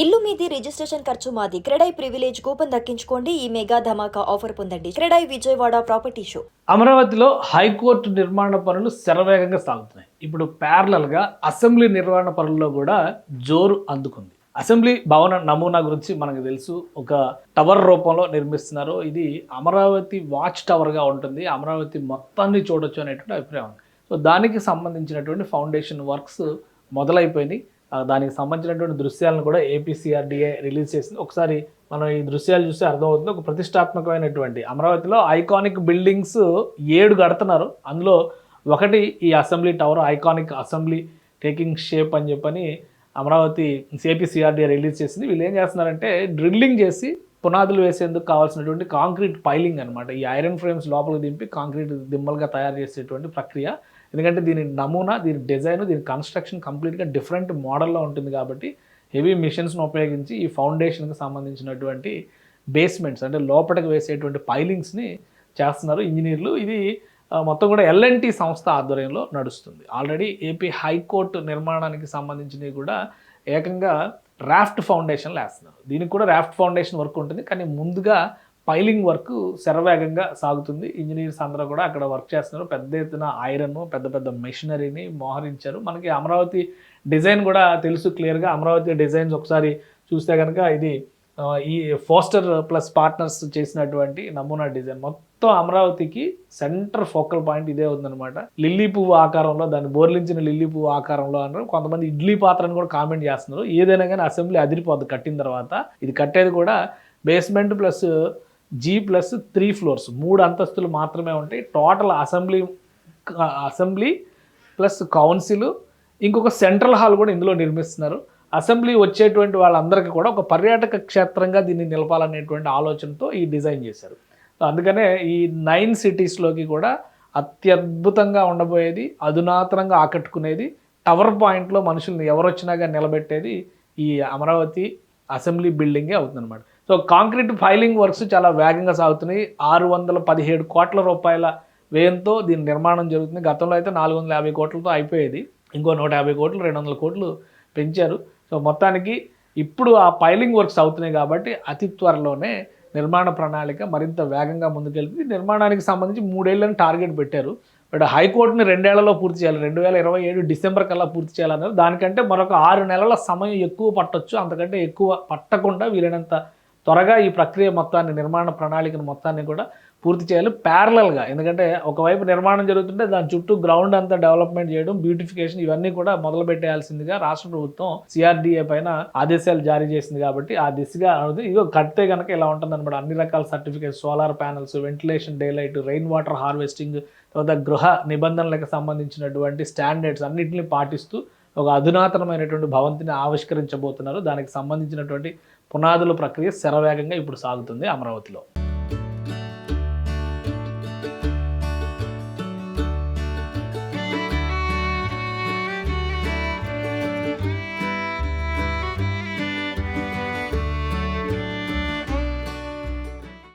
ఇల్లు మీది రిజిస్ట్రేషన్ ఖర్చు మాది. క్రెడై ప్రివిలేజ్ కూపన్ దక్కించుకోండి. ఈ మెగా ధమాకా ఆఫర్ పొందండి. CREDAI Vijayawada property show. అమరావతిలో హైకోర్టు నిర్మాణ పనులు శరవేగంగా సాగుతున్నాయి. ఇప్పుడు ప్యారలల్గా అసెంబ్లీ నిర్మాణ పనుల్లో కూడా జోరు అందుకుంది. అసెంబ్లీ భవన నమూనా గురించి మనకు తెలుసు. ఒక టవర్ రూపంలో నిర్మిస్తున్నారు. ఇది అమరావతి వాచ్ టవర్గా ఉంటుంది. అమరావతి మొత్తాన్ని చూడొచ్చు అనేటువంటి అభిప్రాయం ఉంది. సో దానికి సంబంధించినటువంటి ఫౌండేషన్ వర్క్స్ మొదలైపోయినాయి. దానికి సంబంధించినటువంటి దృశ్యాలను కూడా ఏపీసీఆర్డీఏ రిలీజ్ చేసింది. ఒకసారి మనం ఈ దృశ్యాలు చూస్తే అర్థమవుతుంది. ఒక ప్రతిష్టాత్మకమైనటువంటి అమరావతిలో ఐకానిక్ బిల్డింగ్స్ 7 కడుతున్నారు. అందులో ఒకటి ఈ assembly tower, iconic assembly taking shape అని చెప్పని అమరావతి ఏపీసీఆర్డీఏ రిలీజ్ చేసింది. వీళ్ళు ఏం చేస్తున్నారంటే డ్రిల్లింగ్ చేసి పునాదులు వేసేందుకు కావాల్సినటువంటి కాంక్రీట్ పైలింగ్ అనమాట. ఈ ఐరన్ ఫ్రేమ్స్ లోపలికి దింపి కాంక్రీట్ దిమ్మలుగా తయారు చేసేటువంటి ప్రక్రియ. ఎందుకంటే దీని నమూనా, దీని డిజైన్, దీని కన్స్ట్రక్షన్ కంప్లీట్గా డిఫరెంట్ మోడల్లో ఉంటుంది కాబట్టి హెవీ మిషన్స్ను ఉపయోగించి ఈ ఫౌండేషన్కి సంబంధించినటువంటి బేస్మెంట్స్ అంటే లోపలికి వేసేటువంటి పైలింగ్స్ని చేస్తున్నారు ఇంజనీర్లు. ఇది మొత్తం కూడా ఎల్ఎన్టీ సంస్థ ఆధ్వర్యంలో నడుస్తుంది. ఆల్రెడీ ఏపీ హైకోర్టు నిర్మాణానికి సంబంధించినవి కూడా ఏకంగా రాఫ్ట్ ఫౌండేషన్లు వేస్తున్నారు. దీనికి కూడా రాఫ్ట్ ఫౌండేషన్ వర్క్ ఉంటుంది, కానీ ముందుగా పైలింగ్ వర్క్ శరవేగంగా సాగుతుంది. ఇంజనీర్స్ అందరూ కూడా అక్కడ వర్క్ చేస్తున్నారు. పెద్ద ఎత్తున ఐరన్, పెద్ద పెద్ద మెషినరీని మోహరించారు. మనకి అమరావతి డిజైన్ కూడా తెలుసు క్లియర్గా. అమరావతి డిజైన్స్ ఒకసారి చూస్తే కనుక ఇది ఈ ఫోస్టర్ ప్లస్ పార్ట్నర్స్ చేసినటువంటి నమూనా డిజైన్. మొత్తం అమరావతికి సెంటర్ ఫోకల్ పాయింట్ ఇదే ఉందన్నమాట. లిల్లీ పువ్వు ఆకారంలో, దాన్ని బోర్లించిన లిల్లీ పువ్వు ఆకారంలో అన్నారు. కొంతమంది ఇడ్లీ పాత్రను కూడా కామెంట్ చేస్తున్నారు. ఏదైనా కానీ అసెంబ్లీ అదిరిపోద్ది కట్టిన తర్వాత. ఇది కట్టేది కూడా బేస్మెంట్ ప్లస్ G+3 ఫ్లోర్స్, 3 అంతస్తులు మాత్రమే ఉంటాయి. టోటల్ అసెంబ్లీ ప్లస్ కౌన్సిల్, ఇంకొక సెంట్రల్ హాల్ కూడా ఇందులో నిర్మిస్తున్నారు. అసెంబ్లీ వచ్చేటువంటి వాళ్ళందరికీ కూడా ఒక పర్యాటక క్షేత్రంగా దీన్ని నిలపాలనేటువంటి ఆలోచనతో ఈ డిజైన్ చేశారు. అందుకనే ఈ 9 సిటీస్లోకి కూడా అత్యద్భుతంగా ఉండబోయేది, అధునాతనంగా ఆకట్టుకునేది, టవర్ పాయింట్లో మనుషుల్ని ఎవరొచ్చినాగా నిలబెట్టేది ఈ అమరావతి అసెంబ్లీ బిల్డింగే అవుతుందన్నమాట. సో కాంక్రీట్ ఫైలింగ్ వర్క్స్ చాలా వేగంగా సాగుతున్నాయి. 617 కోట్ల రూపాయల వ్యయంతో దీని నిర్మాణం జరుగుతుంది. గతంలో అయితే 450 కోట్లతో అయిపోయేది. ఇంకో 150 కోట్లు, 200 కోట్లు పెంచారు. సో మొత్తానికి ఇప్పుడు ఆ పైలింగ్ వర్క్స్ అవుతున్నాయి కాబట్టి అతి త్వరలోనే నిర్మాణ ప్రణాళిక మరింత వేగంగా ముందుకెళ్తుంది. నిర్మాణానికి సంబంధించి 3 ఏళ్ళని టార్గెట్ పెట్టారు. బట్ హైకోర్టుని 2 ఏళ్లలో పూర్తి చేయాలి, 2027 డిసెంబర్ కల్లా పూర్తి చేయాలన్నారు. దానికంటే మరొక 6 నెలల సమయం ఎక్కువ పట్టొచ్చు. అంతకంటే ఎక్కువ పట్టకుండా వీలైనంత త్వరగా ఈ ప్రక్రియ మొత్తాన్ని, నిర్మాణ ప్రణాళికను మొత్తాన్ని కూడా పూర్తి చేయాలి ప్యారలల్గా. ఎందుకంటే ఒకవైపు నిర్మాణం జరుగుతుంటే దాని చుట్టూ గ్రౌండ్ అంతా డెవలప్మెంట్ చేయడం, బ్యూటిఫికేషన్, ఇవన్నీ కూడా మొదలు పెట్టేయాల్సిందిగా రాష్ట్ర ప్రభుత్వం సిఆర్డీఏ పైన ఆదేశాలు జారీ చేసింది. కాబట్టి ఆ దిశగా ఇదిగో కడితే కనుక ఇలా ఉంటుంది అనమాట. అన్ని రకాల certificates, solar panels, ventilation, daylight, rain water harvesting, తర్వాత గృహ నిబంధనలకు సంబంధించినటువంటి స్టాండర్డ్స్ అన్నింటినీ పాటిస్తూ ఒక అధునాతనమైనటువంటి భవంతిని ఆవిష్కరించబోతున్నారు. దానికి సంబంధించినటువంటి పునాదుల ప్రక్రియ శరవేగంగా ఇప్పుడు సాగుతుంది అమరావతిలో.